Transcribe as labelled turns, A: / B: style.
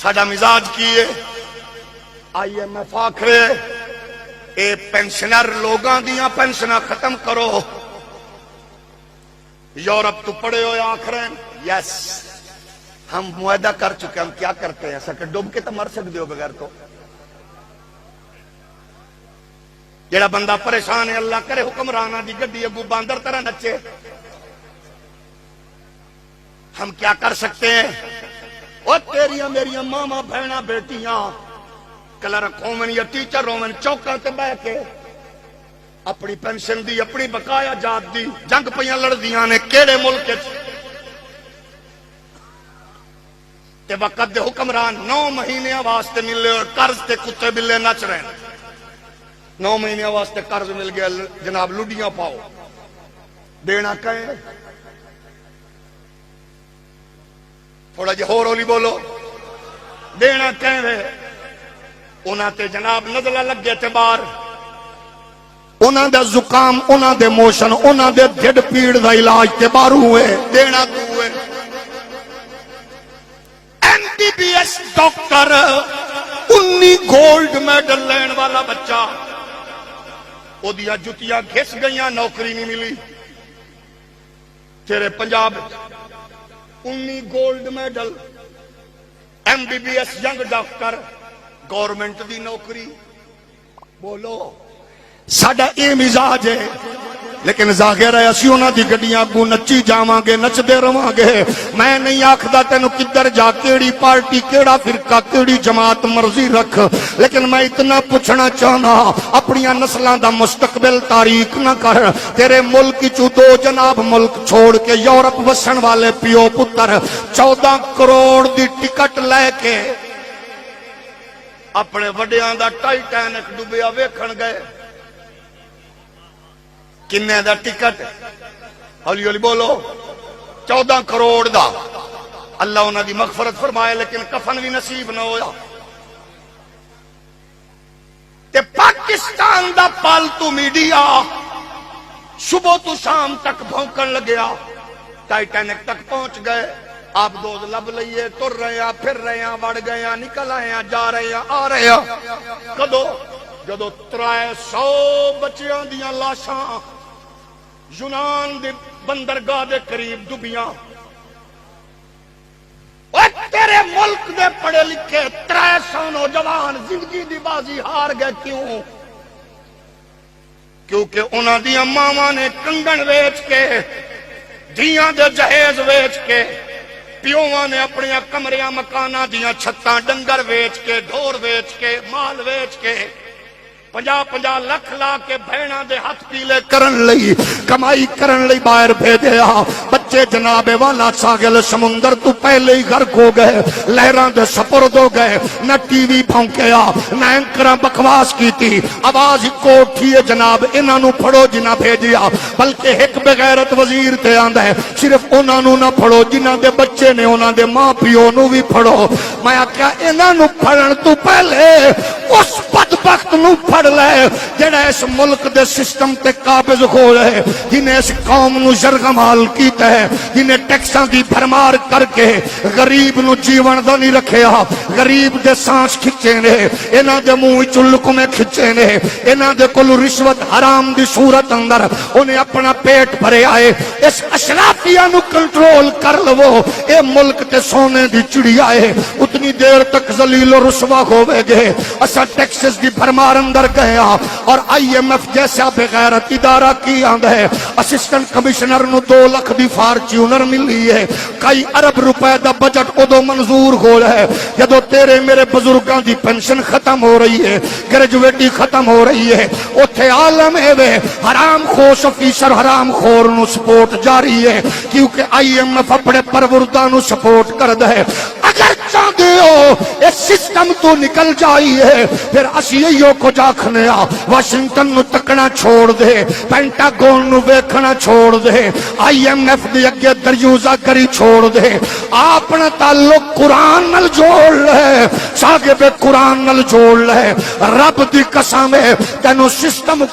A: ساڈا مزاج کی ہے؟ IMF آکھے اے پینشنر لوگاں دیاں پینشناں ختم کرو. یورپ تو پڑے ہوئے آکھ رہے ہیں یس ہم معاہدہ کر چکے، ہم کیا کرتے ہیں ایسا کہ ڈوب کے تو مر سکتے ہو بغیر تو. جڑا بندہ پریشان ہے اللہ کرے حکمرانہ دی گڈی اگو باندر طرح نچے. ہم کیا کر سکتے ہیں؟ اور تیریاں میریاں ماما بہنا بیٹیاں کلرک ہومن یا ٹیچر ہومن چوکاں تے بہ کے اپنی پینشن دی اپنی بقایا جات دی جنگ پیاں لڑدیاں نے کیڑے ملک تے وقت دے حکمران 9 مہینے واسطے ملے اور قرض تے کتے بلے نچ رہے ہیں. 9 مہینے واسطے قرض مل گیا جناب لڈیاں پاؤ دینا کہیں تھوڑا جی ہور ہولی بولو دینا کہیں وے انہاں تے جناب نزلہ لگ گئے تے بار انہاں دے زکام انہاں دے موشن انہاں دے ڈھڈ پیڑ دا علاج تے بار ہوئے دینا تو ہوئے. MBBS ڈاکٹر 19 گولڈ میڈل لین والا بچہ او دیا جتیاں گھس گئیاں نوکری نہیں ملی. تیرے Punjab 19 gold medal MBBS young doctor government دی نوکری. بولو ساڈا اے مزاج ہے لیکن ظاہر ہے اسی انہاں دی گڈیاں اگوں نچی جاواں گے نچدے رہواں گے. میں نہیں آکھدا تینوں کدھر جا کیڑی پارٹی کیڑا فرقہ کیڑی جماعت مرضی رکھ لیکن میں اتنا پوچھنا چاہنا اپنیاں نسلاں دا مستقبل تاریک نہ کر. تیرے ملک چوں 2 جناب ملک چھوڑ کے یورپ وسن والے پیو پتر 14 کروڑ دی ٹکٹ لے کے اپنے وڈیاں دا ٹائٹینک ڈوبیا ویکھن گئے. کنے دا ٹکٹ ہولی ہولی بولو 14 کروڑ دا. اللہ انہاں دی مغفرت فرمائے لیکن کفن بھی نصیب نہ ہویا. تے پاکستان دا پالتو میڈیا صبح تو شام تک بھونکن لگیا. ٹائٹینک تک پہنچ گئے آپ دوز لب لئیے تر رہے ہیں پھر رہے ہیں وڑ گئے ہیں نکل آئے ہیں جا رہے ہیں آ رہے ہیں. کدو جدو 300 بچیاں دیاں لاشاں یونان دے بندرگاہ دے قریب ڈوبیاں. تیرے ملک دے پڑھے لکھے 300 نوجوان زندگی دی بازی ہار گئے. کیوں؟ کیونکہ انہاں دیاں ماواں نے کنگن ویچ کے دھیاں دے جہیز ویچ کے پیوواں نے اپنی کمریاں مکاناں دیاں چھتاں ڈنگر ویچ کے ڈھور ویچ کے مال ویچ کے 50 لکھ لا کے بہناں دے ہاتھ پیلے کرن لئی کمائی کرن لئی باہر بھیجیا. بچے جناب والا ساگل سمندر تو پہلے ہی غرق ہو گئے لہراں دے سپرد ہو گئے. نہ ٹی وی بھونکیا نہ اینکراں بکواس کیتی آواز کو اٹھی ہے جناب انہاں نو پھڑو جنہ بھیجیا. بلکہ ایک بغیرت وزیر تے آندا ہے صرف انہاں نو نہ پھڑو جنہاں دے بچے نے انہاں دے ماں پیو نو بھی پھڑو. میں آکھیا انہاں نو پھڑن تو پہلے اس بدبخت نو پھڑ لے جڑا اس ملک دے سسٹم تے قابض ہو رہے جنہیں اس قوم نو جرگمال کیتا ہے جنہیں ٹیکساں دی بھرمار کر کے غریب نو جیون دا نہیں رکھیا. غریب دے سانس کھچے نے انہاں دے منہ وچوں لقمے کھچے نے انہاں دے کول رشوت حرام دی صورت اندر انہیں اپنا پیٹ بھرے آئے. اس اشرافیہ نو کنٹرول کر لو اے ملک تے سونے دی چڑیا ہے اتنی دیر تک ذلیل و رسوا ہوے گے. اسا ٹیکسز دی بھرمار اندر گیا اور IMF جیسا بغیرت ادارہ کی آندا ہے اسسٹنٹ کمشنر نو 2 لاکھ دی فارچیونر ملی ہے. کئی ارب روپے دا بجٹ ادو منظور ہو رہا ہے جدو تیرے میرے بزرگاں دی پینشن ختم ہو رہی ہے گریجویٹی ختم ہو رہی ہے. اوتھے عالم ہے وے حرام خوش افیسر حرام خور نو سپورٹ جاری ہے کیونکہ IMF اپنے پروردہ نو سپورٹ کردا ہے. اگر چاہتے ہو اس سسٹم تو نکل جائیے پھر اسیئیوں کو جاکھنے واشنگٹن نو تکنا چھوڑ دے پینٹاگون نو ویکھنا چھوڑ دے IMF دی اگے دریوزہ کری چھوڑ دے. اپنا تعلق قرآن نال جوڑ لے صاحب قرآن نال جوڑ لے. رب دی قسم ہے تینوں سسٹم